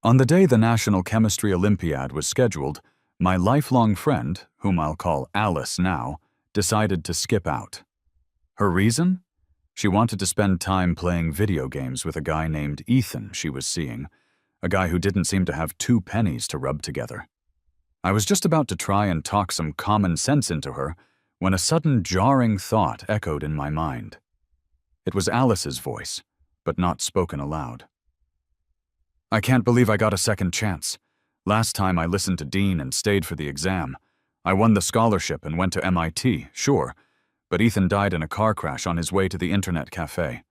On the day the National Chemistry Olympiad was scheduled, my lifelong friend, whom I'll call Alice now, decided to skip out. Her reason? She wanted to spend time playing video games with a guy named Ethan she was seeing, a guy who didn't seem to have 2 pennies to rub together. I was just about to try and talk some common sense into her when a sudden jarring thought echoed in my mind. It was Alice's voice, but not spoken aloud. I can't believe I got a second chance. Last time I listened to Dean and stayed for the exam. I won the scholarship and went to MIT, sure, but Ethan died in a car crash on his way to the internet cafe.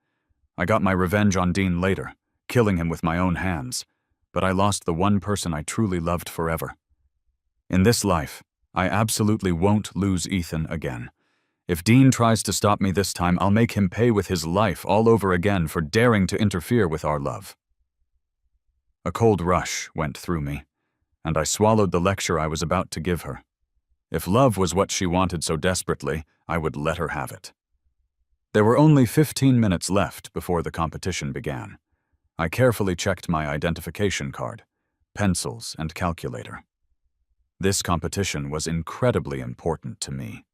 I got my revenge on Dean later, killing him with my own hands, but I lost the one person I truly loved forever. In this life, I absolutely won't lose Ethan again. If Dean tries to stop me this time, I'll make him pay with his life all over again for daring to interfere with our love. A cold rush went through me, and I swallowed the lecture I was about to give her. If love was what she wanted so desperately, I would let her have it. There were only 15 minutes left before the competition began. I carefully checked my identification card, pencils, and calculator. This competition was incredibly important to me.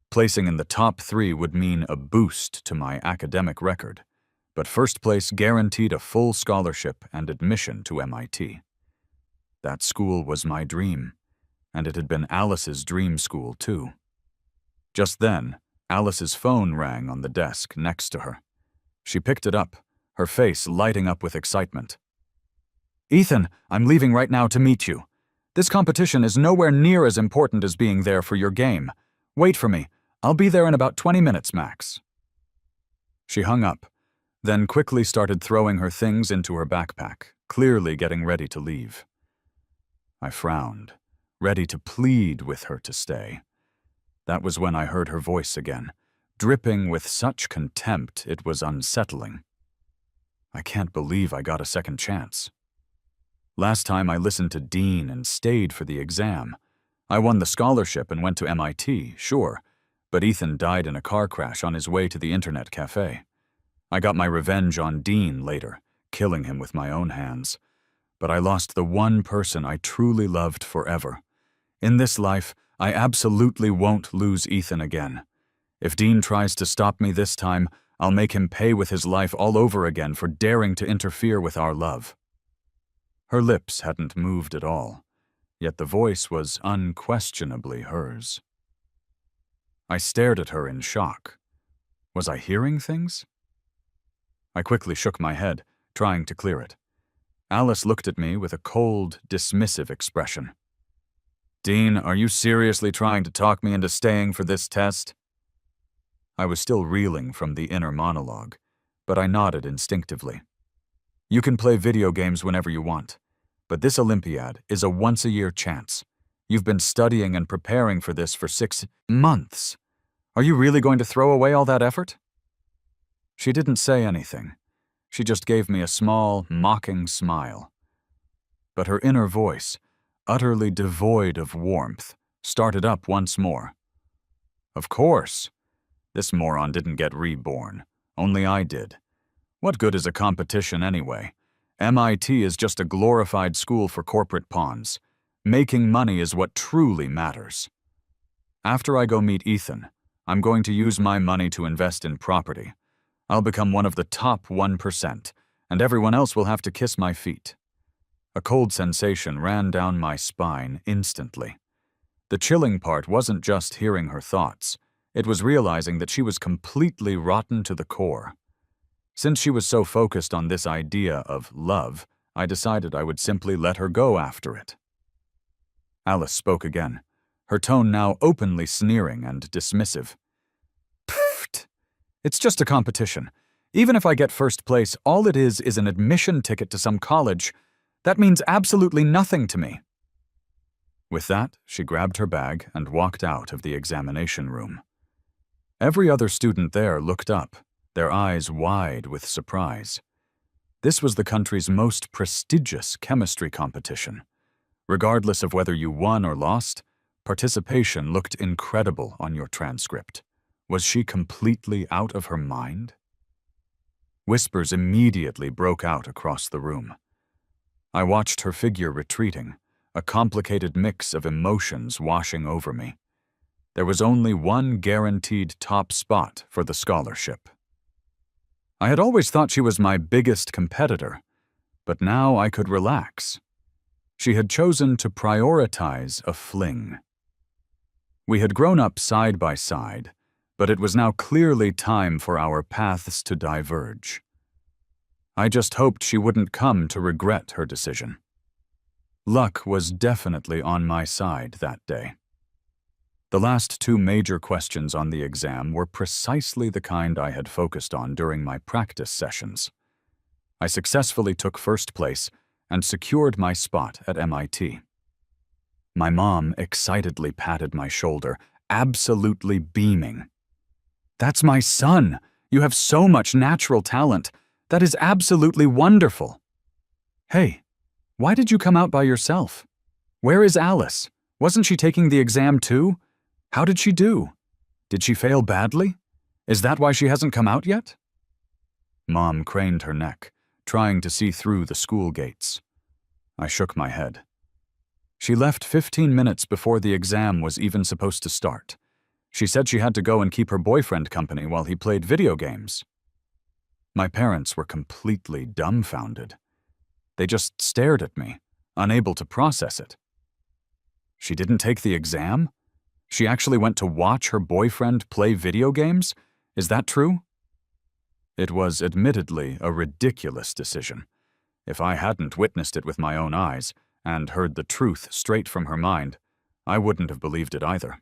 Placing in the top 3 would mean a boost to my academic record, but first place guaranteed a full scholarship and admission to MIT. That school was my dream, and it had been Alice's dream school too. Just then, Alice's phone rang on the desk next to her. She picked it up, her face lighting up with excitement. "Ethan, I'm leaving right now to meet you. This competition is nowhere near as important as being there for your game. Wait for me. I'll be there in about 20 minutes max." She hung up, then quickly started throwing her things into her backpack, clearly getting ready to leave. I frowned, ready to plead with her to stay. That was when I heard her voice again, dripping with such contempt it was unsettling. I can't believe I got a second chance. Last time I listened to Dean and stayed for the exam. I won the scholarship and went to MIT, sure, but Ethan died in a car crash on his way to the internet cafe. I got my revenge on Dean later, killing him with my own hands. But I lost the one person I truly loved forever. In this life, I absolutely won't lose Ethan again. If Dean tries to stop me this time, I'll make him pay with his life all over again for daring to interfere with our love. Her lips hadn't moved at all, yet the voice was unquestionably hers. I stared at her in shock. Was I hearing things? I quickly shook my head, trying to clear it. Alice looked at me with a cold, dismissive expression. "Dean, are you seriously trying to talk me into staying for this test?" I was still reeling from the inner monologue, but I nodded instinctively. "You can play video games whenever you want, but this Olympiad is a once-a-year chance. You've been studying and preparing for this for 6 months. Are you really going to throw away all that effort?" She didn't say anything. She just gave me a small, mocking smile. But her inner voice, utterly devoid of warmth, started up once more. Of course. This moron didn't get reborn. Only I did. What good is a competition anyway? MIT is just a glorified school for corporate pawns. Making money is what truly matters. After I go meet Ethan, I'm going to use my money to invest in property. I'll become one of the top 1%, and everyone else will have to kiss my feet. A cold sensation ran down my spine instantly. The chilling part wasn't just hearing her thoughts. It was realizing that she was completely rotten to the core. Since she was so focused on this idea of love, I decided I would simply let her go after it. Alice spoke again, her tone now openly sneering and dismissive. "Pfft! It's just a competition. Even if I get first place, all it is an admission ticket to some college. That means absolutely nothing to me." With that, she grabbed her bag and walked out of the examination room. Every other student there looked up, their eyes wide with surprise. This was the country's most prestigious chemistry competition. Regardless of whether you won or lost, participation looked incredible on your transcript. Was she completely out of her mind? Whispers immediately broke out across the room. I watched her figure retreating, a complicated mix of emotions washing over me. There was only one guaranteed top spot for the scholarship. I had always thought she was my biggest competitor, but now I could relax. She had chosen to prioritize a fling. We had grown up side by side, but it was now clearly time for our paths to diverge. I just hoped she wouldn't come to regret her decision. Luck was definitely on my side that day. The last two major questions on the exam were precisely the kind I had focused on during my practice sessions. I successfully took first place and secured my spot at MIT. My mom excitedly patted my shoulder, absolutely beaming. "That's my son! You have so much natural talent! That is absolutely wonderful!" "Hey, why did you come out by yourself? Where is Alice? Wasn't she taking the exam too? How did she do? Did she fail badly? Is that why she hasn't come out yet?" Mom craned her neck, trying to see through the school gates. I shook my head. She left 15 minutes before the exam was even supposed to start. She said she had to go and keep her boyfriend company while he played video games. My parents were completely dumbfounded. They just stared at me, unable to process it. She didn't take the exam? She actually went to watch her boyfriend play video games? Is that true? It was admittedly a ridiculous decision. If I hadn't witnessed it with my own eyes and heard the truth straight from her mind, I wouldn't have believed it either.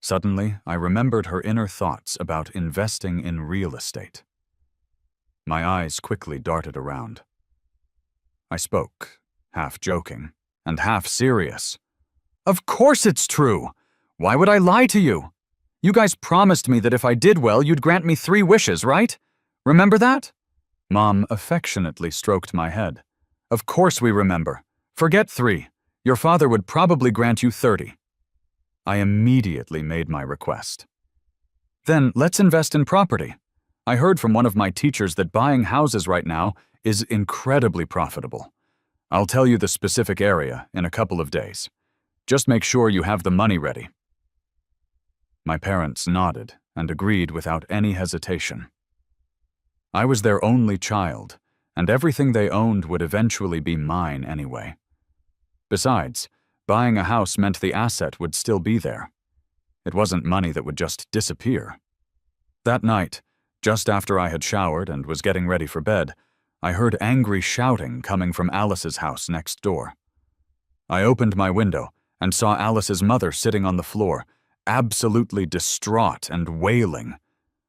Suddenly, I remembered her inner thoughts about investing in real estate. My eyes quickly darted around. I spoke, half joking and half serious. "Of course it's true! Why would I lie to you? You guys promised me that if I did well, you'd grant me 3 wishes, right? Remember that?" Mom affectionately stroked my head. "Of course we remember. Forget 3. Your father would probably grant you 30. I immediately made my request. "Then let's invest in property. I heard from one of my teachers that buying houses right now is incredibly profitable. I'll tell you the specific area in a couple of days. Just make sure you have the money ready." My parents nodded and agreed without any hesitation. I was their only child, and everything they owned would eventually be mine anyway. Besides, buying a house meant the asset would still be there. It wasn't money that would just disappear. That night, just after I had showered and was getting ready for bed, I heard angry shouting coming from Alice's house next door. I opened my window and saw Alice's mother sitting on the floor, absolutely distraught and wailing.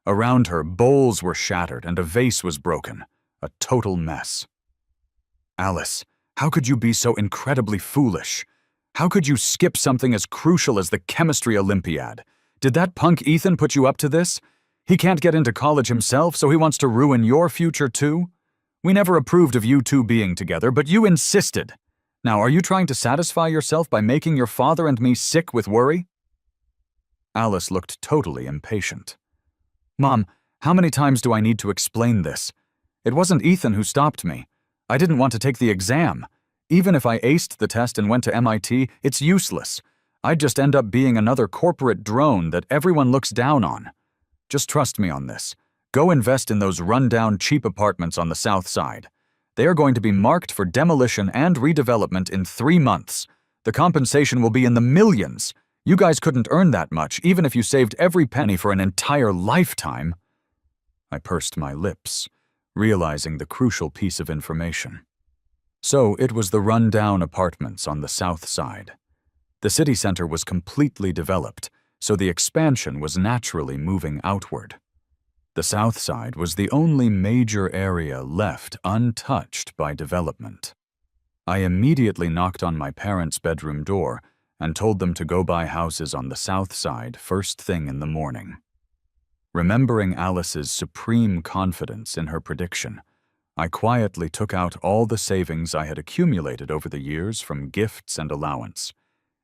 Around her, bowls were shattered and a vase was broken, a total mess. "Alice, how could you be so incredibly foolish? How could you skip something as crucial as the chemistry Olympiad? Did that punk Ethan put you up to this? He can't get into college himself, so he wants to ruin your future too? We never approved of you two being together, but you insisted. Now, are you trying to satisfy yourself by making your father and me sick with worry?" Alice looked totally impatient. "Mom, how many times do I need to explain this? It wasn't Ethan who stopped me. I didn't want to take the exam. Even if I aced the test and went to MIT, it's useless. I'd just end up being another corporate drone that everyone looks down on. Just trust me on this. Go invest in those run-down, cheap apartments on the South Side. They are going to be marked for demolition and redevelopment in 3 months. The compensation will be in the millions. You guys couldn't earn that much, even if you saved every penny for an entire lifetime." I pursed my lips, realizing the crucial piece of information. So it was the run-down apartments on the South Side. The city center was completely developed, so the expansion was naturally moving outward. The South Side was the only major area left untouched by development. I immediately knocked on my parents' bedroom door and told them to go buy houses on the South Side first thing in the morning. Remembering Alice's supreme confidence in her prediction, I quietly took out all the savings I had accumulated over the years from gifts and allowance.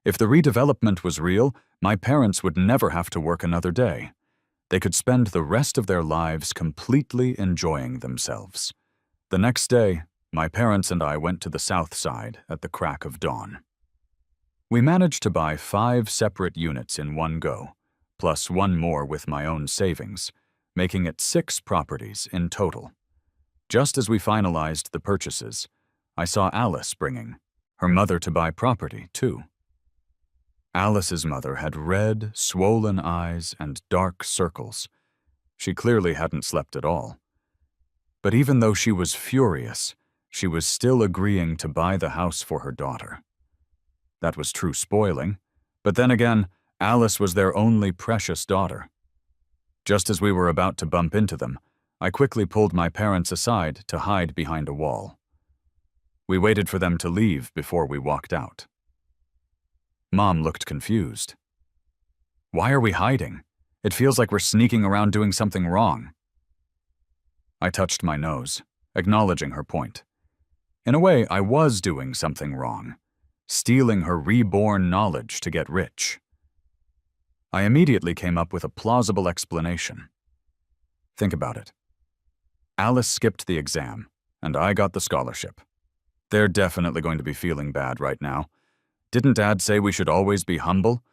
If the redevelopment was real, my parents would never have to work another day. They could spend the rest of their lives completely enjoying themselves. The next day my parents and I went to the south side at the crack of dawn. We managed to buy 5 separate units in one go, plus one more with my own savings, making it 6 properties in total. Just as we finalized the purchases, I saw Alice bringing her mother to buy property, too. Alice's mother had red, swollen eyes and dark circles. She clearly hadn't slept at all. But even though she was furious, she was still agreeing to buy the house for her daughter. That was true spoiling, but then again, Alice was their only precious daughter. Just as we were about to bump into them, I quickly pulled my parents aside to hide behind a wall. We waited for them to leave before we walked out. Mom looked confused. "Why are we hiding? It feels like we're sneaking around doing something wrong." I touched my nose, acknowledging her point. In a way, I was doing something wrong, stealing her reborn knowledge to get rich. I immediately came up with a plausible explanation. Think about it. Alice skipped the exam, and I got the scholarship. They're definitely going to be feeling bad right now. Didn't Dad say we should always be humble?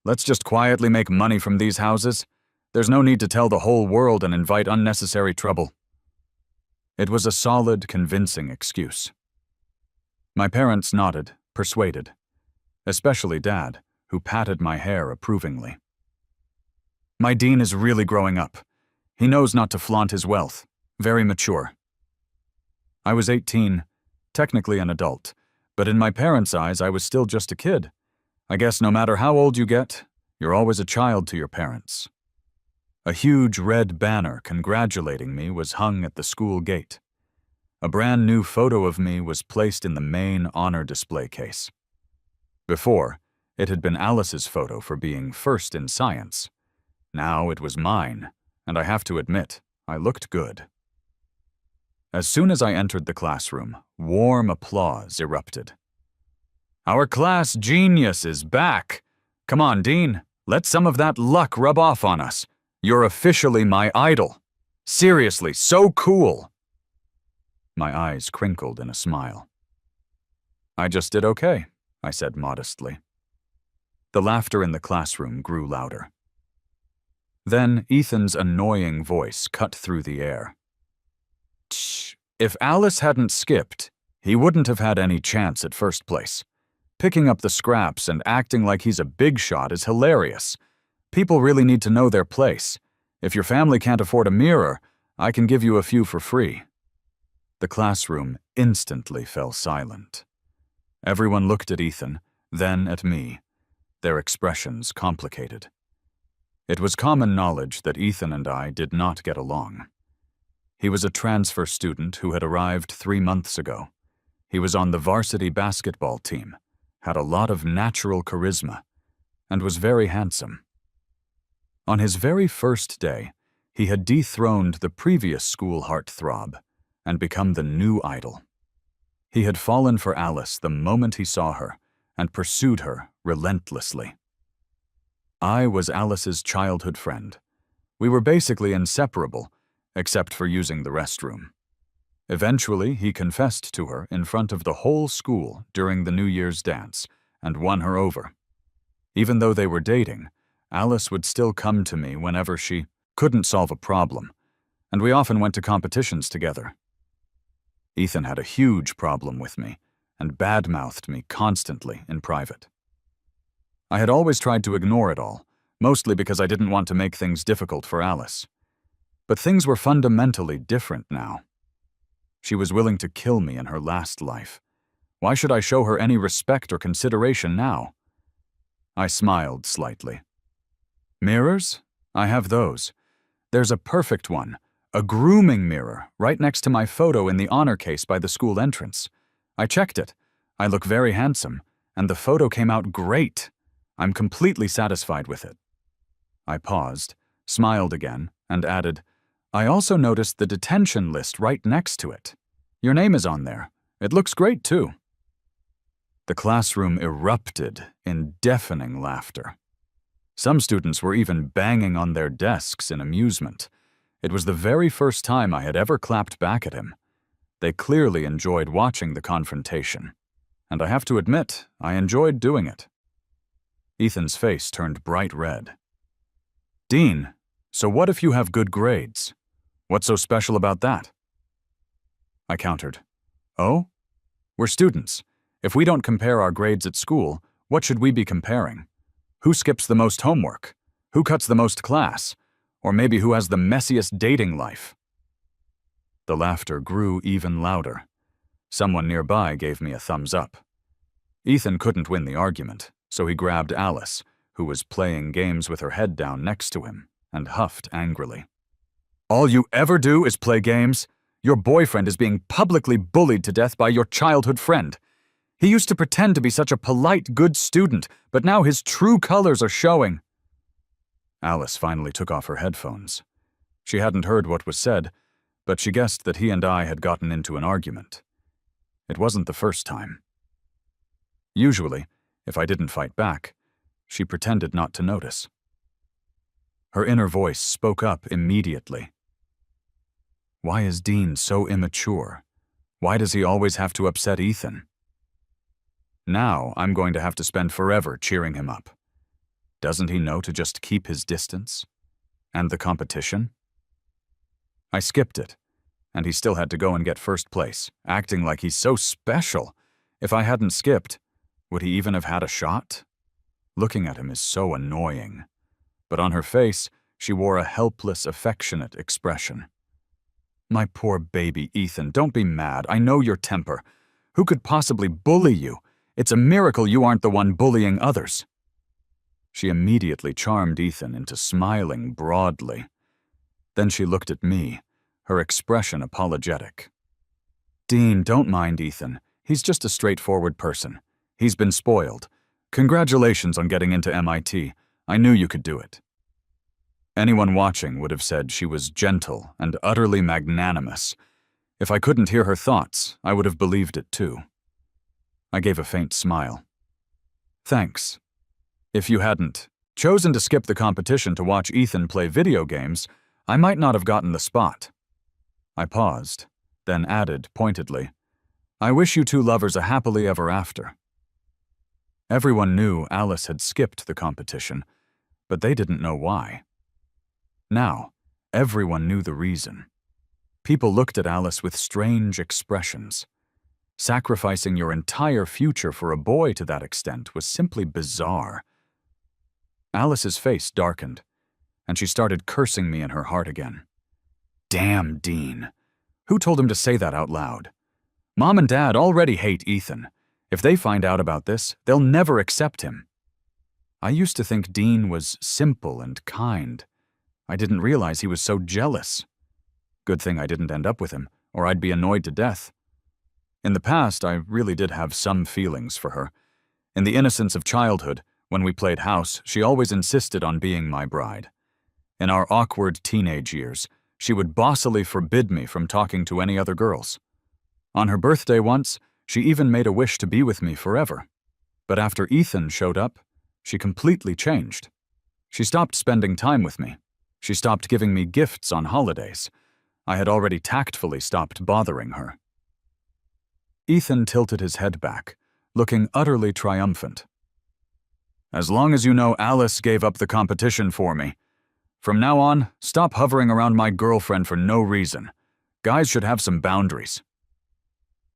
Let's just quietly make money from these houses. There's no need to tell the whole world and invite unnecessary trouble. It was a solid, convincing excuse. My parents nodded, persuaded, especially Dad, who patted my hair approvingly. My dean is really growing up. He knows not to flaunt his wealth. Very mature. I was 18, technically an adult, but in my parents' eyes I was still just a kid. I guess no matter how old you get, you're always a child to your parents. A huge red banner congratulating me was hung at the school gate. A brand new photo of me was placed in the main honor display case. Before, it had been Alice's photo for being first in science. Now it was mine, and I have to admit, I looked good. As soon as I entered the classroom, warm applause erupted. "Our class genius is back! Come on, Dean, let some of that luck rub off on us. You're officially my idol. Seriously, so cool!" My eyes crinkled in a smile. "I just did okay," I said modestly. The laughter in the classroom grew louder. Then Ethan's annoying voice cut through the air. "Tch, if Alice hadn't skipped, he wouldn't have had any chance at first place. Picking up the scraps and acting like he's a big shot is hilarious. People really need to know their place. If your family can't afford a mirror, I can give you a few for free." The classroom instantly fell silent. Everyone looked at Ethan, then at me, their expressions complicated. It was common knowledge that Ethan and I did not get along. He was a transfer student who had arrived 3 months ago. He was on the varsity basketball team, had a lot of natural charisma, and was very handsome. On his very first day, he had dethroned the previous school heartthrob and become the new idol. He had fallen for Alice the moment he saw her and pursued her relentlessly. I was Alice's childhood friend. We were basically inseparable, except for using the restroom. Eventually, he confessed to her in front of the whole school during the New Year's dance and won her over. Even though they were dating, Alice would still come to me whenever she couldn't solve a problem, and we often went to competitions together. Ethan had a huge problem with me and badmouthed me constantly in private. I had always tried to ignore it all, mostly because I didn't want to make things difficult for Alice. But things were fundamentally different now. She was willing to kill me in her last life. Why should I show her any respect or consideration now? I smiled slightly. "Mirrors? I have those. There's a perfect one, a grooming mirror, right next to my photo in the honor case by the school entrance. I checked it. I look very handsome, and the photo came out great. I'm completely satisfied with it." I paused, smiled again, and added, "I also noticed the detention list right next to it. Your name is on there. It looks great, too." The classroom erupted in deafening laughter. Some students were even banging on their desks in amusement. It was the very first time I had ever clapped back at him. They clearly enjoyed watching the confrontation, and I have to admit, I enjoyed doing it. Ethan's face turned bright red. "Dean, so what if you have good grades? What's so special about that?" I countered. "Oh? We're students. If we don't compare our grades at school, what should we be comparing? Who skips the most homework? Who cuts the most class? Or maybe who has the messiest dating life?" The laughter grew even louder. Someone nearby gave me a thumbs up. Ethan couldn't win the argument, so he grabbed Alice, who was playing games with her head down next to him, and huffed angrily. "All you ever do is play games? Your boyfriend is being publicly bullied to death by your childhood friend. He used to pretend to be such a polite, good student, but now his true colors are showing." Alice finally took off her headphones. She hadn't heard what was said, but she guessed that he and I had gotten into an argument. It wasn't the first time. Usually, if I didn't fight back, she pretended not to notice. Her inner voice spoke up immediately. Why is Dean so immature? Why does he always have to upset Ethan? Now I'm going to have to spend forever cheering him up. Doesn't he know to just keep his distance? And the competition? I skipped it, and he still had to go and get first place, acting like he's so special. If I hadn't skipped, would he even have had a shot? Looking at him is so annoying. But on her face, she wore a helpless, affectionate expression. "My poor baby, Ethan, don't be mad. I know your temper. Who could possibly bully you? It's a miracle you aren't the one bullying others." She immediately charmed Ethan into smiling broadly. Then she looked at me, her expression apologetic. "Dean, don't mind Ethan. He's just a straightforward person. He's been spoiled. Congratulations on getting into MIT. I knew you could do it." Anyone watching would have said she was gentle and utterly magnanimous. If I couldn't hear her thoughts, I would have believed it too. I gave a faint smile. "Thanks. If you hadn't chosen to skip the competition to watch Ethan play video games, I might not have gotten the spot." I paused, then added pointedly, "I wish you two lovers a happily ever after." Everyone knew Alice had skipped the competition, but they didn't know why. Now, everyone knew the reason. People looked at Alice with strange expressions. Sacrificing your entire future for a boy to that extent was simply bizarre. Alice's face darkened, and she started cursing me in her heart again. Damn Dean. Who told him to say that out loud? Mom and Dad already hate Ethan. If they find out about this, they'll never accept him. I used to think Dean was simple and kind. I didn't realize he was so jealous. Good thing I didn't end up with him, or I'd be annoyed to death. In the past, I really did have some feelings for her. In the innocence of childhood, when we played house, she always insisted on being my bride. In our awkward teenage years, she would bossily forbid me from talking to any other girls. On her birthday once, she even made a wish to be with me forever. But after Ethan showed up, she completely changed. She stopped spending time with me. She stopped giving me gifts on holidays. I had already tactfully stopped bothering her. Ethan tilted his head back, looking utterly triumphant. As long as you know Alice gave up the competition for me. From now on, stop hovering around my girlfriend for no reason. Guys should have some boundaries.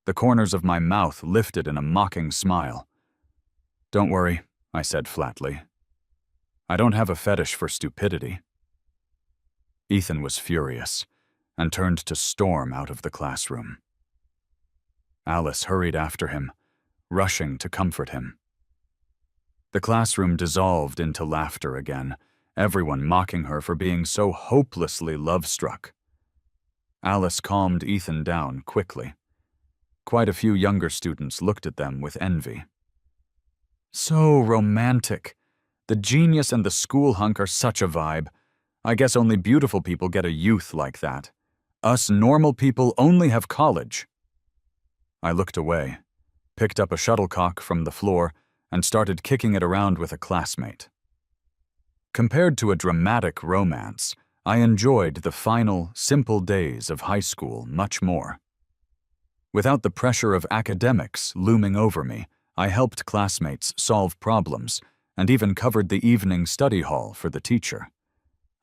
The corners of my mouth lifted in a mocking smile. Don't worry, I said flatly. I don't have a fetish for stupidity. Ethan was furious and turned to storm out of the classroom. Alice hurried after him, rushing to comfort him. The classroom dissolved into laughter again, everyone mocking her for being so hopelessly love-struck. Alice calmed Ethan down quickly. Quite a few younger students looked at them with envy. So romantic. The genius and the school hunk are such a vibe. I guess only beautiful people get a youth like that. Us normal people only have college. I looked away, picked up a shuttlecock from the floor, and started kicking it around with a classmate. Compared to a dramatic romance, I enjoyed the final, simple days of high school much more. Without the pressure of academics looming over me, I helped classmates solve problems and even covered the evening study hall for the teacher.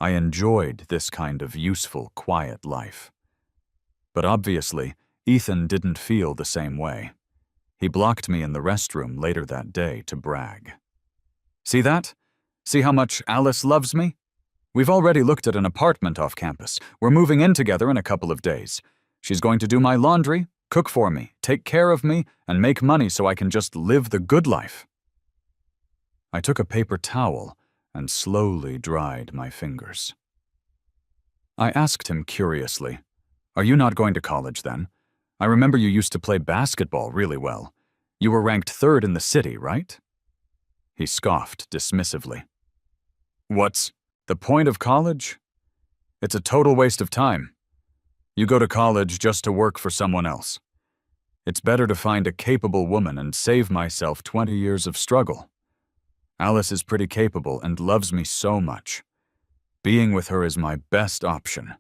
I enjoyed this kind of useful, quiet life. But obviously, Ethan didn't feel the same way. He blocked me in the restroom later that day to brag. "See that? See how much Alice loves me? We've already looked at an apartment off campus. We're moving in together in a couple of days. She's going to do my laundry, cook for me, take care of me, and make money so I can just live the good life." I took a paper towel and slowly dried my fingers. I asked him curiously, "Are you not going to college then? I remember you used to play basketball really well. You were ranked 3rd in the city, right?" He scoffed dismissively. "What's the point of college? It's a total waste of time. You go to college just to work for someone else. It's better to find a capable woman and save myself 20 years of struggle. Alice is pretty capable and loves me so much. Being with her is my best option.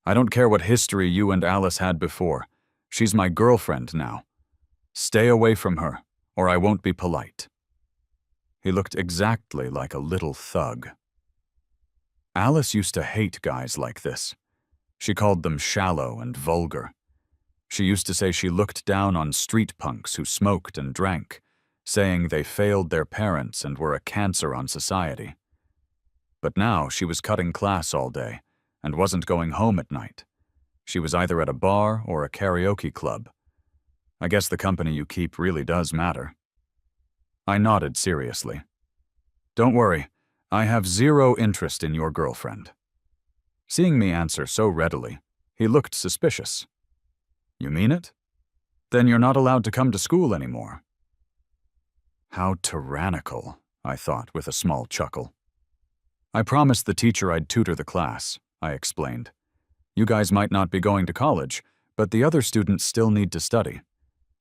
I don't care what history you and Alice had before. She's my girlfriend now. Stay away from her, or I won't be polite." He looked exactly like a little thug. Alice used to hate guys like this. She called them shallow and vulgar. She used to say she looked down on street punks who smoked and drank, saying they failed their parents and were a cancer on society. But now she was cutting class all day and wasn't going home at night. She was either at a bar or a karaoke club. I guess the company you keep really does matter. I nodded seriously. "Don't worry, I have zero interest in your girlfriend." Seeing me answer so readily, he looked suspicious. "You mean it? Then you're not allowed to come to school anymore." How tyrannical, I thought with a small chuckle. "I promised the teacher I'd tutor the class," I explained. "You guys might not be going to college, but the other students still need to study.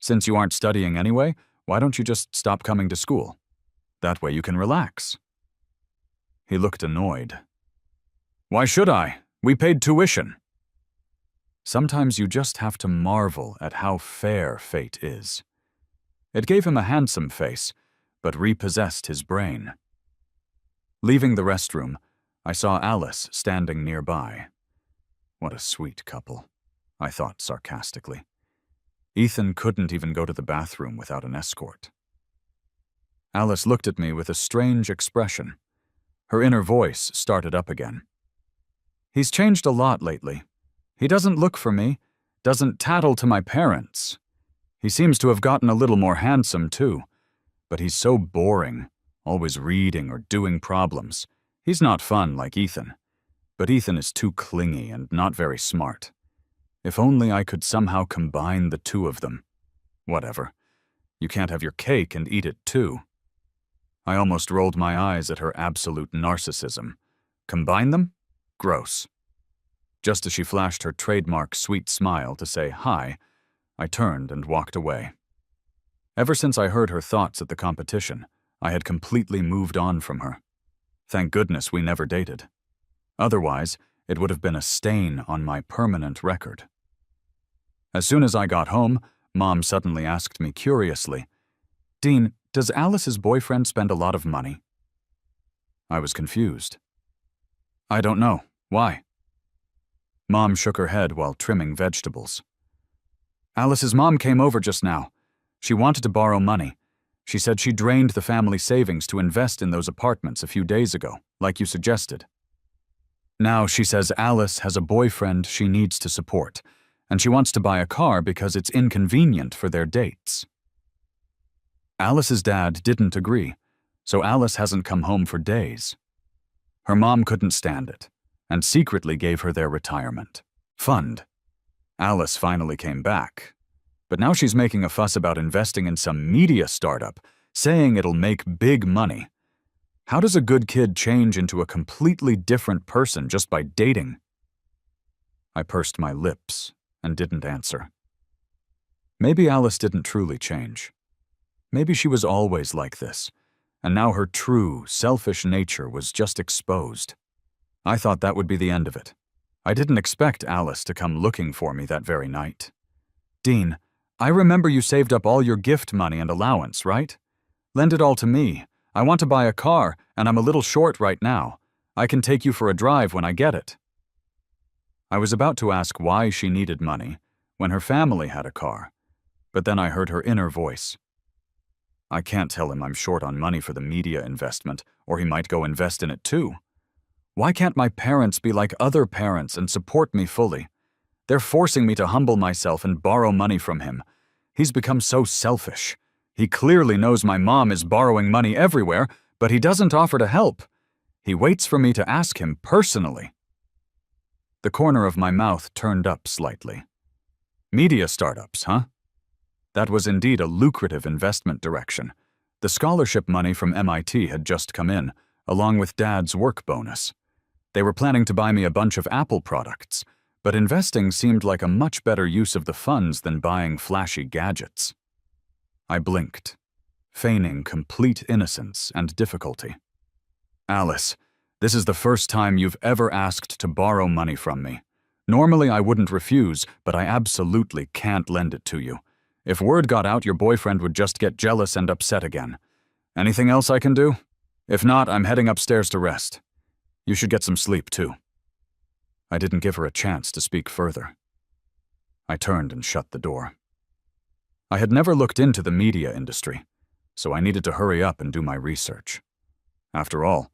Since you aren't studying anyway, why don't you just stop coming to school? That way you can relax." He looked annoyed. "Why should I? We paid tuition." Sometimes you just have to marvel at how fair fate is. It gave him a handsome face, but repossessed his brain. Leaving the restroom, I saw Alice standing nearby. What a sweet couple, I thought sarcastically. Ethan couldn't even go to the bathroom without an escort. Alice looked at me with a strange expression. Her inner voice started up again. "He's changed a lot lately. He doesn't look for me, doesn't tattle to my parents. He seems to have gotten a little more handsome, too. But he's so boring, always reading or doing problems. He's not fun like Ethan. But Ethan is too clingy and not very smart. If only I could somehow combine the two of them. Whatever. You can't have your cake and eat it too." I almost rolled my eyes at her absolute narcissism. Combine them? Gross. Just as she flashed her trademark sweet smile to say hi, I turned and walked away. Ever since I heard her thoughts at the competition, I had completely moved on from her. Thank goodness we never dated. Otherwise, it would have been a stain on my permanent record. As soon as I got home, Mom suddenly asked me curiously, "Dean, does Alice's boyfriend spend a lot of money?" I was confused. "I don't know. Why?" Mom shook her head while trimming vegetables. "Alice's mom came over just now. She wanted to borrow money. She said she drained the family savings to invest in those apartments a few days ago, like you suggested. Now she says Alice has a boyfriend she needs to support, and she wants to buy a car because it's inconvenient for their dates." Alice's dad didn't agree, so Alice hasn't come home for days. Her mom couldn't stand it, and secretly gave her their retirement fund. Alice finally came back, but now she's making a fuss about investing in some media startup, saying it'll make big money. How does a good kid change into a completely different person just by dating? I pursed my lips and didn't answer. Maybe Alice didn't truly change. Maybe she was always like this, and now her true, selfish nature was just exposed. I thought that would be the end of it. I didn't expect Alice to come looking for me that very night. "Dean, I remember you saved up all your gift money and allowance, right? Lend it all to me. I want to buy a car, and I'm a little short right now. I can take you for a drive when I get it." I was about to ask why she needed money when her family had a car, but then I heard her inner voice. I can't tell him I'm short on money for the media investment, or he might go invest in it too. Why can't my parents be like other parents and support me fully? They're forcing me to humble myself and borrow money from him. He's become so selfish. He clearly knows my mom is borrowing money everywhere, but he doesn't offer to help. He waits for me to ask him personally. The corner of my mouth turned up slightly. Media startups, huh? That was indeed a lucrative investment direction. The scholarship money from MIT had just come in, along with Dad's work bonus. They were planning to buy me a bunch of Apple products, but investing seemed like a much better use of the funds than buying flashy gadgets. I blinked, feigning complete innocence and difficulty. "Alice, this is the first time you've ever asked to borrow money from me. Normally I wouldn't refuse, but I absolutely can't lend it to you. If word got out, your boyfriend would just get jealous and upset again. Anything else I can do? If not, I'm heading upstairs to rest. You should get some sleep, too." I didn't give her a chance to speak further. I turned and shut the door. I had never looked into the media industry, so I needed to hurry up and do my research. After all,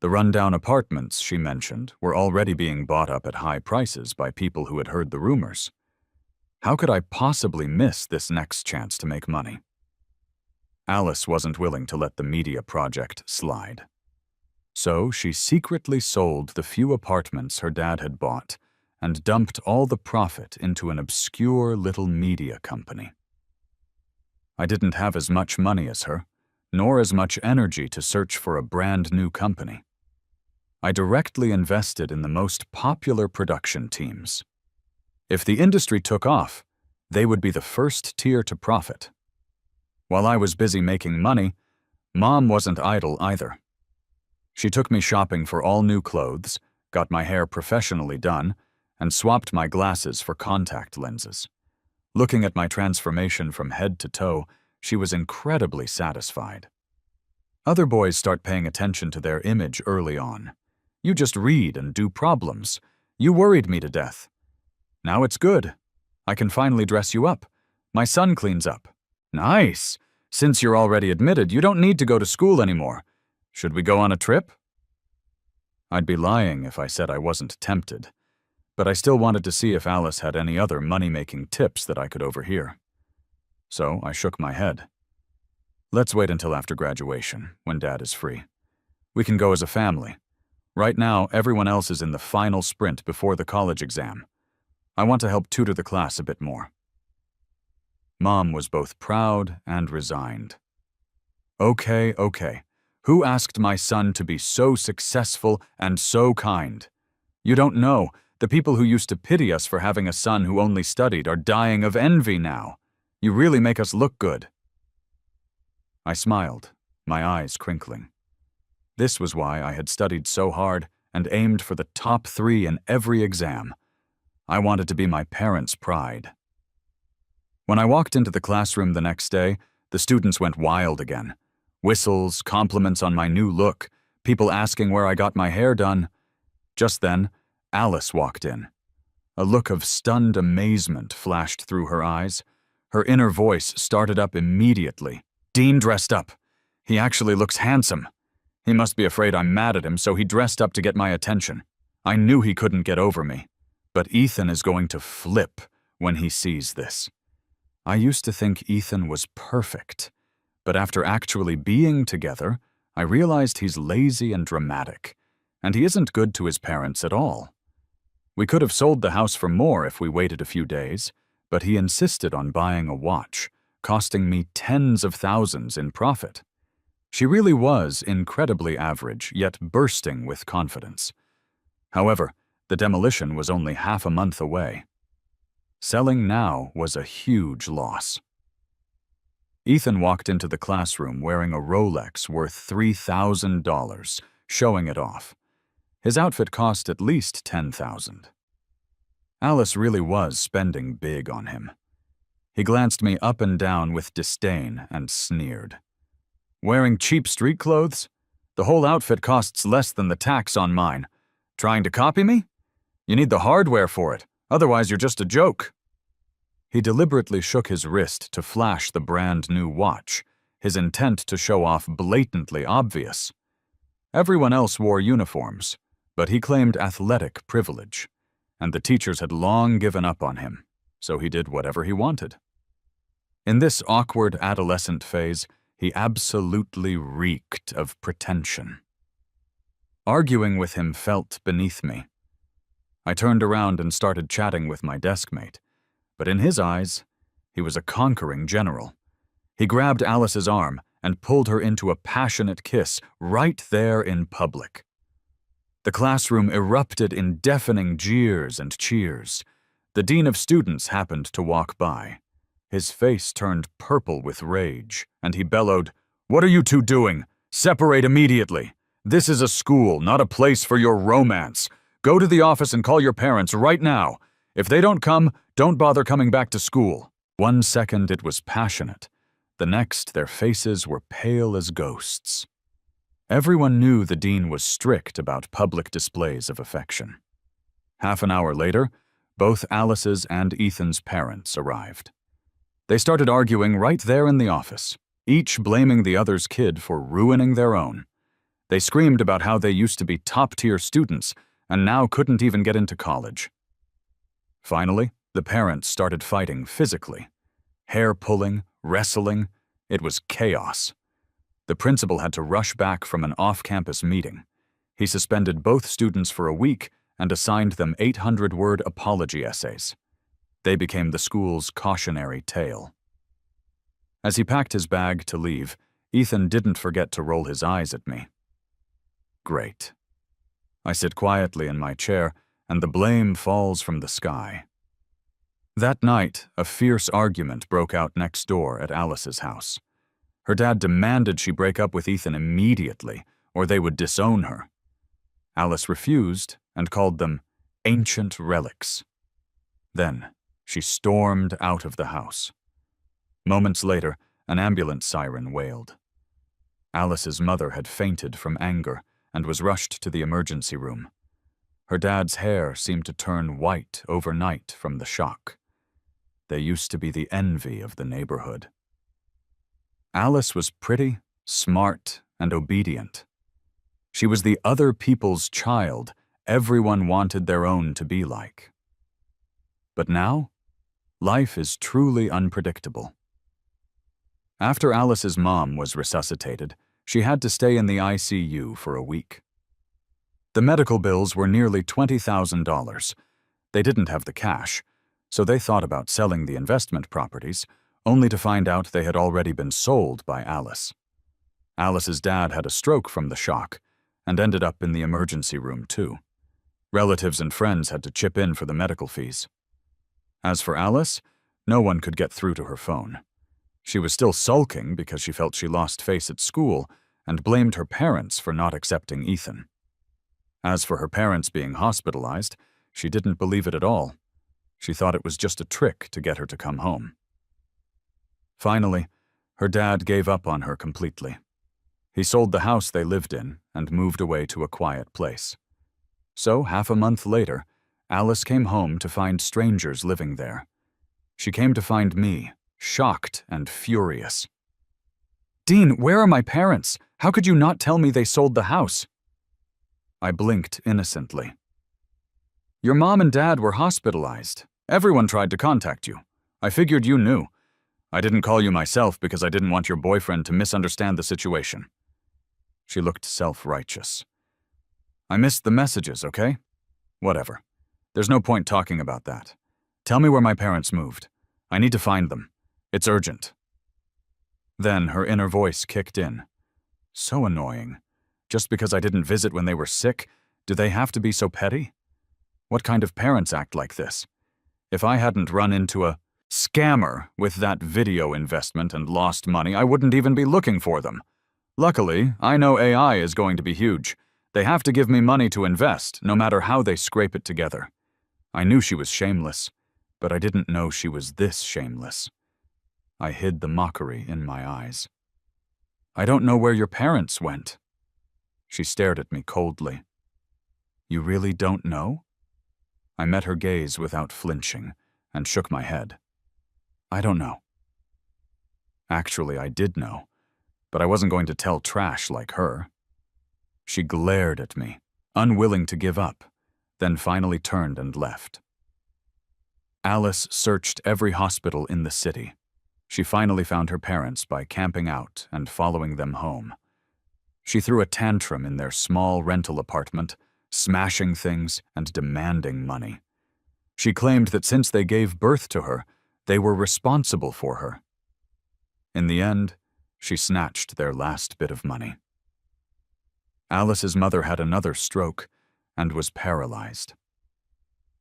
the rundown apartments she mentioned were already being bought up at high prices by people who had heard the rumors. How could I possibly miss this next chance to make money? Alice wasn't willing to let the media project slide. So she secretly sold the few apartments her dad had bought and dumped all the profit into an obscure little media company. I didn't have as much money as her, nor as much energy to search for a brand new company. I directly invested in the most popular production teams. If the industry took off, they would be the first tier to profit. While I was busy making money, Mom wasn't idle either. She took me shopping for all new clothes, got my hair professionally done, and swapped my glasses for contact lenses. Looking at my transformation from head to toe, she was incredibly satisfied. Other boys start paying attention to their image early on. You just read and do problems. You worried me to death. Now it's good. I can finally dress you up. My son cleans up. Nice. Since you're already admitted, you don't need to go to school anymore. Should we go on a trip? I'd be lying if I said I wasn't tempted, but I still wanted to see if Alice had any other money-making tips that I could overhear. So I shook my head. Let's wait until after graduation, when Dad is free. We can go as a family. Right now, everyone else is in the final sprint before the college exam. I want to help tutor the class a bit more. Mom was both proud and resigned. Okay. Who asked my son to be so successful and so kind? You don't know. The people who used to pity us for having a son who only studied are dying of envy now. You really make us look good. I smiled, my eyes crinkling. This was why I had studied so hard and aimed for the top 3 in every exam. I wanted to be my parents' pride. When I walked into the classroom the next day, the students went wild again. Whistles, compliments on my new look, people asking where I got my hair done. Just then, Alice walked in. A look of stunned amazement flashed through her eyes. Her inner voice started up immediately. Dean dressed up. He actually looks handsome. He must be afraid I'm mad at him, so he dressed up to get my attention. I knew he couldn't get over me. But Ethan is going to flip when he sees this. I used to think Ethan was perfect. But after actually being together, I realized he's lazy and dramatic, and he isn't good to his parents at all. We could have sold the house for more if we waited a few days, but he insisted on buying a watch, costing me tens of thousands in profit. She really was incredibly average, yet bursting with confidence. However, the demolition was only half a month away. Selling now was a huge loss. Ethan walked into the classroom wearing a Rolex worth $3,000, showing it off. His outfit cost at least $10,000. Alice really was spending big on him. He glanced me up and down with disdain and sneered. Wearing cheap street clothes? The whole outfit costs less than the tax on mine. Trying to copy me? You need the hardware for it, otherwise you're just a joke. He deliberately shook his wrist to flash the brand new watch, his intent to show off blatantly obvious. Everyone else wore uniforms, but he claimed athletic privilege, and the teachers had long given up on him, so he did whatever he wanted. In this awkward adolescent phase, he absolutely reeked of pretension. Arguing with him felt beneath me. I turned around and started chatting with my deskmate, but in his eyes, he was a conquering general. He grabbed Alice's arm and pulled her into a passionate kiss right there in public. The classroom erupted in deafening jeers and cheers. The dean of students happened to walk by. His face turned purple with rage, and he bellowed, "What are you two doing? Separate immediately. This is a school, not a place for your romance. Go to the office and call your parents right now. If they don't come, don't bother coming back to school." 1 second it was passionate. The next, their faces were pale as ghosts. Everyone knew the dean was strict about public displays of affection. Half an hour later, both Alice's and Ethan's parents arrived. They started arguing right there in the office, each blaming the other's kid for ruining their own. They screamed about how they used to be top-tier students and now couldn't even get into college. Finally, the parents started fighting physically. Hair-pulling, wrestling, it was chaos. The principal had to rush back from an off-campus meeting. He suspended both students for a week and assigned them 800-word apology essays. They became the school's cautionary tale. As he packed his bag to leave, Ethan didn't forget to roll his eyes at me. Great. I sit quietly in my chair, and the blame falls from the sky. That night, a fierce argument broke out next door at Alice's house. Her dad demanded she break up with Ethan immediately, or they would disown her. Alice refused and called them ancient relics. Then, she stormed out of the house. Moments later, an ambulance siren wailed. Alice's mother had fainted from anger and was rushed to the emergency room. Her dad's hair seemed to turn white overnight from the shock. They used to be the envy of the neighborhood. Alice was pretty, smart, and obedient. She was the other people's child everyone wanted their own to be like. But now, life is truly unpredictable. After Alice's mom was resuscitated, she had to stay in the ICU for a week. The medical bills were nearly $20,000. They didn't have the cash, so they thought about selling the investment properties, only to find out they had already been sold by Alice. Alice's dad had a stroke from the shock and ended up in the emergency room too. Relatives and friends had to chip in for the medical fees. As for Alice, no one could get through to her phone. She was still sulking because she felt she lost face at school and blamed her parents for not accepting Ethan. As for her parents being hospitalized, she didn't believe it at all. She thought it was just a trick to get her to come home. Finally, her dad gave up on her completely. He sold the house they lived in and moved away to a quiet place. So, half a month later, Alice came home to find strangers living there. She came to find me, shocked and furious. "Dean, where are my parents? How could you not tell me they sold the house?" I blinked innocently. "Your mom and dad were hospitalized. Everyone tried to contact you. I figured you knew. I didn't call you myself because I didn't want your boyfriend to misunderstand the situation." She looked self-righteous. "I missed the messages, okay? Whatever. There's no point talking about that. Tell me where my parents moved. I need to find them. It's urgent." Then her inner voice kicked in. So annoying. Just because I didn't visit when they were sick, do they have to be so petty? What kind of parents act like this? If I hadn't run into a scammer with that video investment and lost money, I wouldn't even be looking for them. Luckily, I know AI is going to be huge. They have to give me money to invest, no matter how they scrape it together. I knew she was shameless, but I didn't know she was this shameless. I hid the mockery in my eyes. "I don't know where your parents went." She stared at me coldly. "You really don't know?" I met her gaze without flinching and shook my head. "I don't know." Actually, I did know, but I wasn't going to tell trash like her. She glared at me, unwilling to give up, then finally turned and left. Alice searched every hospital in the city. She finally found her parents by camping out and following them home. She threw a tantrum in their small rental apartment, smashing things and demanding money. She claimed that since they gave birth to her, they were responsible for her. In the end, she snatched their last bit of money. Alice's mother had another stroke and was paralyzed.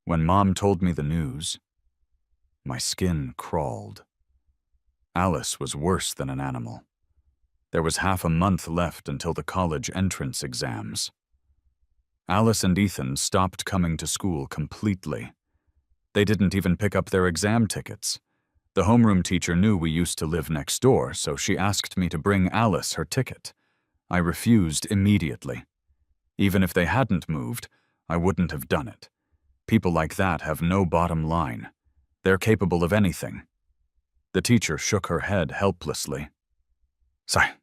When Mom told me the news, my skin crawled. Alice was worse than an animal. There was half a month left until the college entrance exams. Alice and Ethan stopped coming to school completely. They didn't even pick up their exam tickets. The homeroom teacher knew we used to live next door, so she asked me to bring Alice her ticket. I refused immediately. Even if they hadn't moved, I wouldn't have done it. People like that have no bottom line. They're capable of anything. The teacher shook her head helplessly. "Sigh.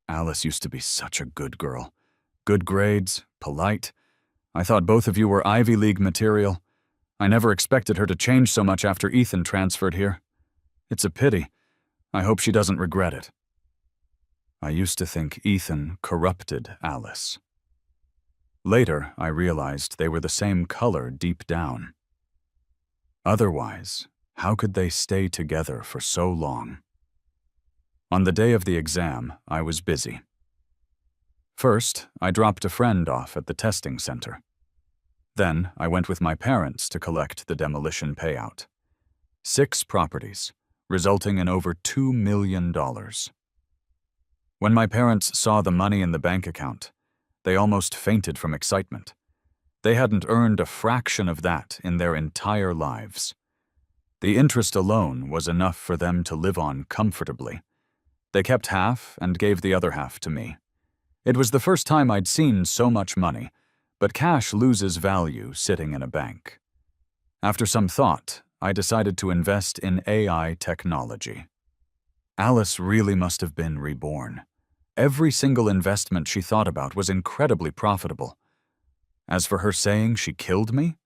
Alice used to be such a good girl. Good grades, polite. I thought both of you were Ivy League material. I never expected her to change so much after Ethan transferred here. It's a pity. I hope she doesn't regret it." I used to think Ethan corrupted Alice. Later, I realized they were the same color deep down. Otherwise, how could they stay together for so long? On the day of the exam, I was busy. First, I dropped a friend off at the testing center. Then, I went with my parents to collect the demolition payout. 6 properties, resulting in over $2 million. When my parents saw the money in the bank account, they almost fainted from excitement. They hadn't earned a fraction of that in their entire lives. The interest alone was enough for them to live on comfortably. They kept half and gave the other half to me. It was the first time I'd seen so much money, but cash loses value sitting in a bank. After some thought, I decided to invest in AI technology. Alice really must have been reborn. Every single investment she thought about was incredibly profitable. As for her saying she killed me,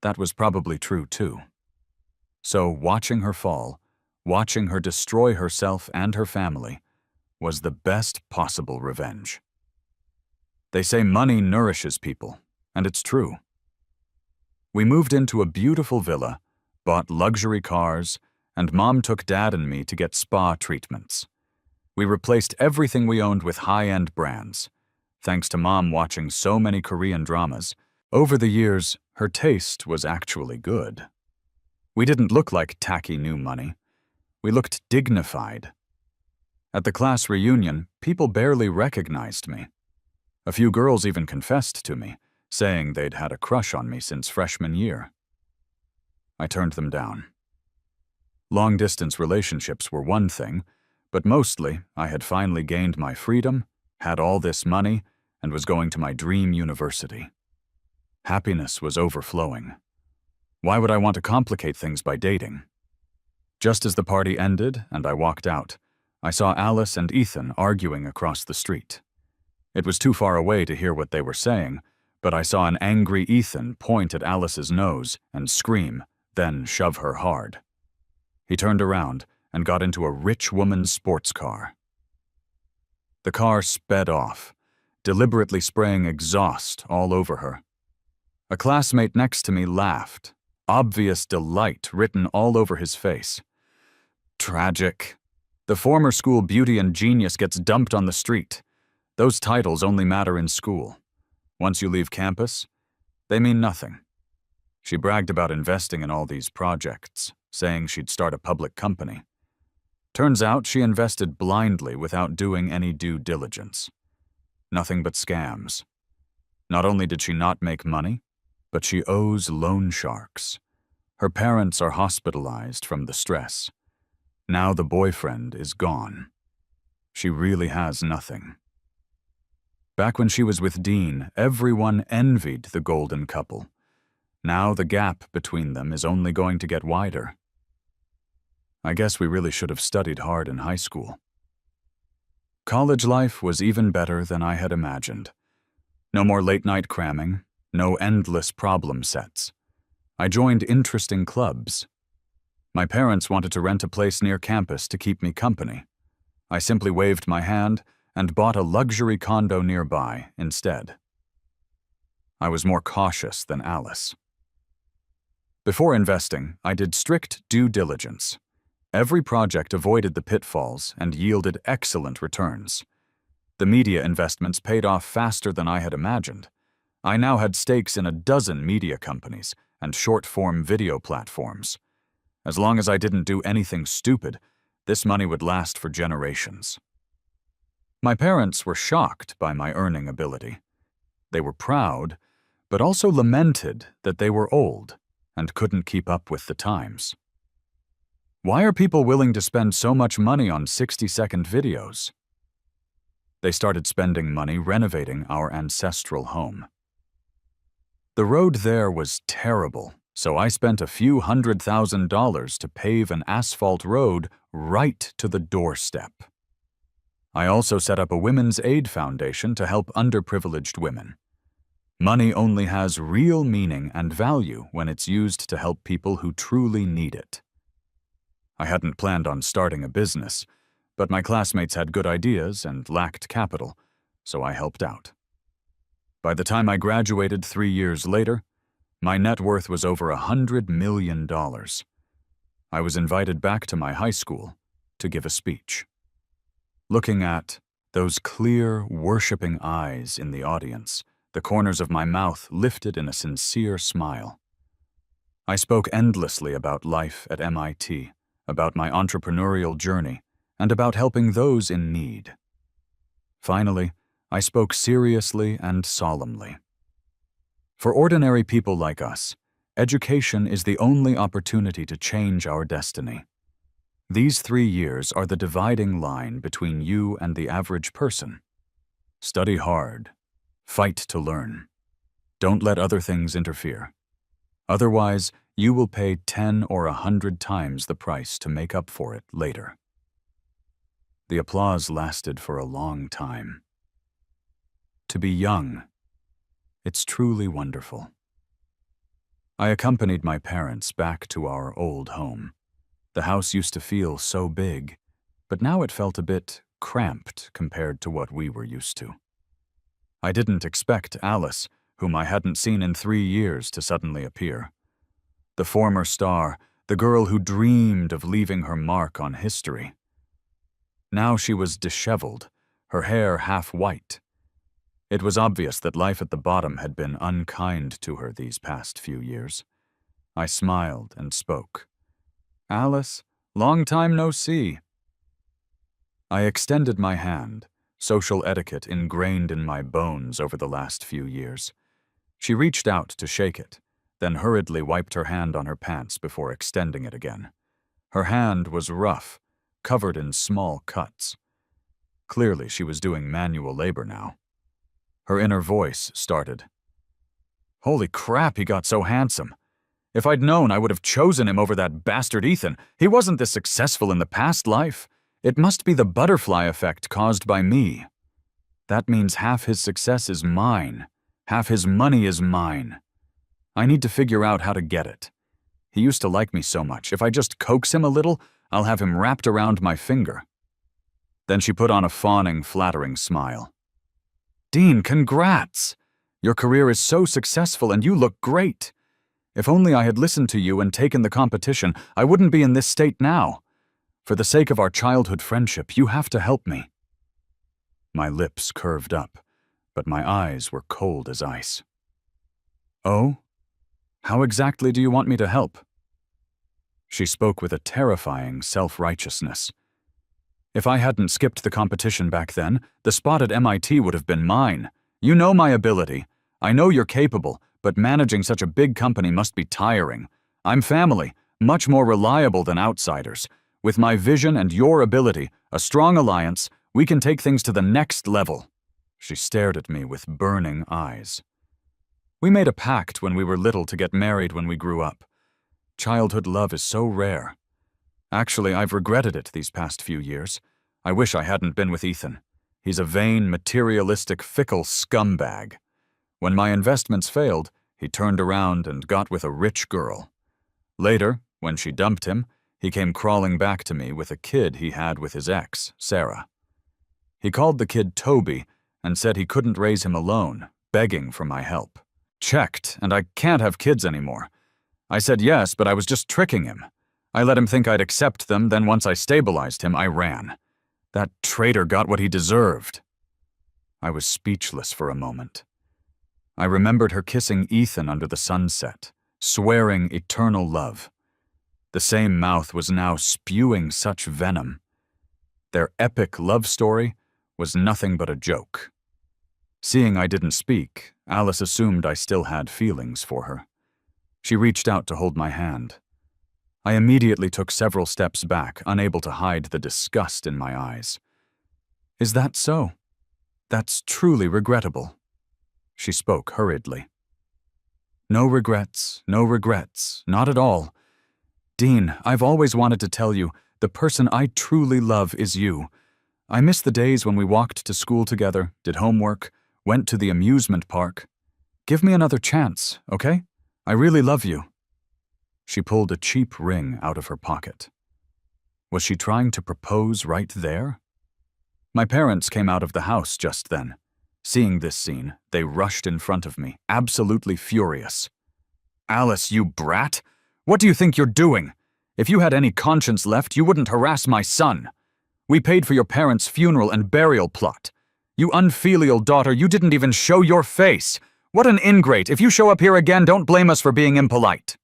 that was probably true too. So watching her fall, watching her destroy herself and her family, was the best possible revenge. They say money nourishes people, and it's true. We moved into a beautiful villa, bought luxury cars, and Mom took Dad and me to get spa treatments. We replaced everything we owned with high-end brands. Thanks to Mom watching so many Korean dramas, over the years, her taste was actually good. We didn't look like tacky new money. We looked dignified. At the class reunion, people barely recognized me. A few girls even confessed to me, saying they'd had a crush on me since freshman year. I turned them down. Long-distance relationships were one thing, but mostly I had finally gained my freedom, had all this money, and was going to my dream university. Happiness was overflowing. Why would I want to complicate things by dating? Just as the party ended and I walked out, I saw Alice and Ethan arguing across the street. It was too far away to hear what they were saying, but I saw an angry Ethan point at Alice's nose and scream, then shove her hard. He turned around and got into a rich woman's sports car. The car sped off, deliberately spraying exhaust all over her. A classmate next to me laughed, obvious delight written all over his face. Tragic. The former school beauty and genius gets dumped on the street. Those titles only matter in school. Once you leave campus, they mean nothing. She bragged about investing in all these projects, saying she'd start a public company. Turns out she invested blindly without doing any due diligence. Nothing but scams. Not only did she not make money, but she owes loan sharks. Her parents are hospitalized from the stress. Now the boyfriend is gone. She really has nothing. Back when she was with Dean, everyone envied the golden couple. Now the gap between them is only going to get wider. I guess we really should have studied hard in high school. College life was even better than I had imagined. No more late-night cramming, no endless problem sets. I joined interesting clubs. My parents wanted to rent a place near campus to keep me company. I simply waved my hand and bought a luxury condo nearby instead. I was more cautious than Alice. Before investing, I did strict due diligence. Every project avoided the pitfalls and yielded excellent returns. The media investments paid off faster than I had imagined. I now had stakes in a dozen media companies and short-form video platforms. As long as I didn't do anything stupid, this money would last for generations. My parents were shocked by my earning ability. They were proud, but also lamented that they were old and couldn't keep up with the times. Why are people willing to spend so much money on 60-second videos? They started spending money renovating our ancestral home. The road there was terrible, so I spent a few $100,000 to pave an asphalt road right to the doorstep. I also set up a women's aid foundation to help underprivileged women. Money only has real meaning and value when it's used to help people who truly need it. I hadn't planned on starting a business, but my classmates had good ideas and lacked capital, so I helped out. By the time I graduated 3 years later, my net worth was over $100 million. I was invited back to my high school to give a speech. Looking at those clear, worshipping eyes in the audience, the corners of my mouth lifted in a sincere smile. I spoke endlessly about life at MIT, about my entrepreneurial journey, and about helping those in need. Finally, I spoke seriously and solemnly. For ordinary people like us, education is the only opportunity to change our destiny. These 3 years are the dividing line between you and the average person. Study hard. Fight to learn. Don't let other things interfere. Otherwise, you will pay 10 or 100 times the price to make up for it later. The applause lasted for a long time. To be young, it's truly wonderful. I accompanied my parents back to our old home. The house used to feel so big, but now it felt a bit cramped compared to what we were used to. I didn't expect Alice, whom I hadn't seen in 3 years, to suddenly appear. The former star, the girl who dreamed of leaving her mark on history. Now she was disheveled, her hair half white. It was obvious that life at the bottom had been unkind to her these past few years. I smiled and spoke. "Alice, long time no see." I extended my hand, social etiquette ingrained in my bones over the last few years. She reached out to shake it, then hurriedly wiped her hand on her pants before extending it again. Her hand was rough, covered in small cuts. Clearly she was doing manual labor now. Her inner voice started. "Holy crap, he got so handsome. If I'd known, I would have chosen him over that bastard Ethan. He wasn't this successful in the past life. It must be the butterfly effect caused by me. That means half his success is mine. Half his money is mine. I need to figure out how to get it. He used to like me so much. If I just coax him a little, I'll have him wrapped around my finger." Then she put on a fawning, flattering smile. "Dean, congrats! Your career is so successful and you look great. If only I had listened to you and taken the competition, I wouldn't be in this state now. For the sake of our childhood friendship, you have to help me." My lips curved up, but my eyes were cold as ice. "Oh? How exactly do you want me to help?" She spoke with a terrifying self-righteousness. "If I hadn't skipped the competition back then, the spot at MIT would have been mine. You know my ability. I know you're capable, but managing such a big company must be tiring. I'm family, much more reliable than outsiders. With my vision and your ability, a strong alliance, we can take things to the next level." She stared at me with burning eyes. "We made a pact when we were little to get married when we grew up. Childhood love is so rare. Actually, I've regretted it these past few years. I wish I hadn't been with Ethan. He's a vain, materialistic, fickle scumbag. When my investments failed, he turned around and got with a rich girl. Later, when she dumped him, he came crawling back to me with a kid he had with his ex, Sarah. He called the kid Toby and said he couldn't raise him alone, begging for my help. Checked, and I can't have kids anymore. I said yes, but I was just tricking him. I let him think I'd accept them, then once I stabilized him, I ran. That traitor got what he deserved." I was speechless for a moment. I remembered her kissing Ethan under the sunset, swearing eternal love. The same mouth was now spewing such venom. Their epic love story was nothing but a joke. Seeing I didn't speak, Alice assumed I still had feelings for her. She reached out to hold my hand. I immediately took several steps back, unable to hide the disgust in my eyes. "Is that so? That's truly regrettable." She spoke hurriedly. "No regrets, not at all. Dean, I've always wanted to tell you, the person I truly love is you. I miss the days when we walked to school together, did homework, went to the amusement park. Give me another chance, okay? I really love you." She pulled a cheap ring out of her pocket. Was she trying to propose right there? My parents came out of the house just then. Seeing this scene, they rushed in front of me, absolutely furious. "Alice, you brat! What do you think you're doing? If you had any conscience left, you wouldn't harass my son. We paid for your parents' funeral and burial plot. You unfilial daughter, you didn't even show your face. What an ingrate! If you show up here again, don't blame us for being impolite."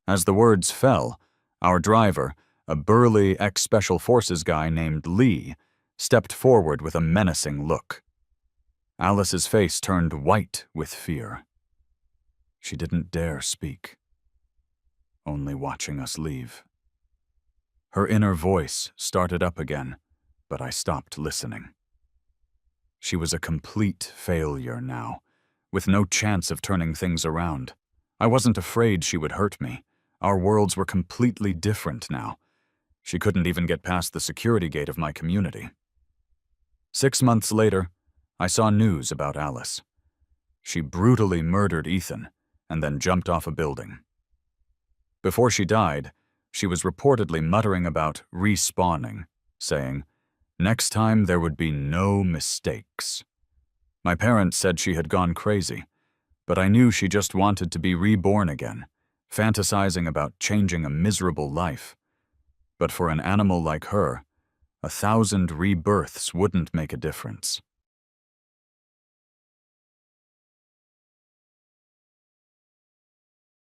As the words fell, our driver, a burly ex-Special Forces guy named Lee, stepped forward with a menacing look. Alice's face turned white with fear. She didn't dare speak, only watching us leave. Her inner voice started up again, but I stopped listening. She was a complete failure now, with no chance of turning things around. I wasn't afraid she would hurt me. Our worlds were completely different now. She couldn't even get past the security gate of my community. 6 months later, I saw news about Alice. She brutally murdered Ethan and then jumped off a building. Before she died, she was reportedly muttering about respawning, saying, "Next time there would be no mistakes." My parents said she had gone crazy, but I knew she just wanted to be reborn again, fantasizing about changing a miserable life. But for an animal like her, 1,000 rebirths wouldn't make a difference.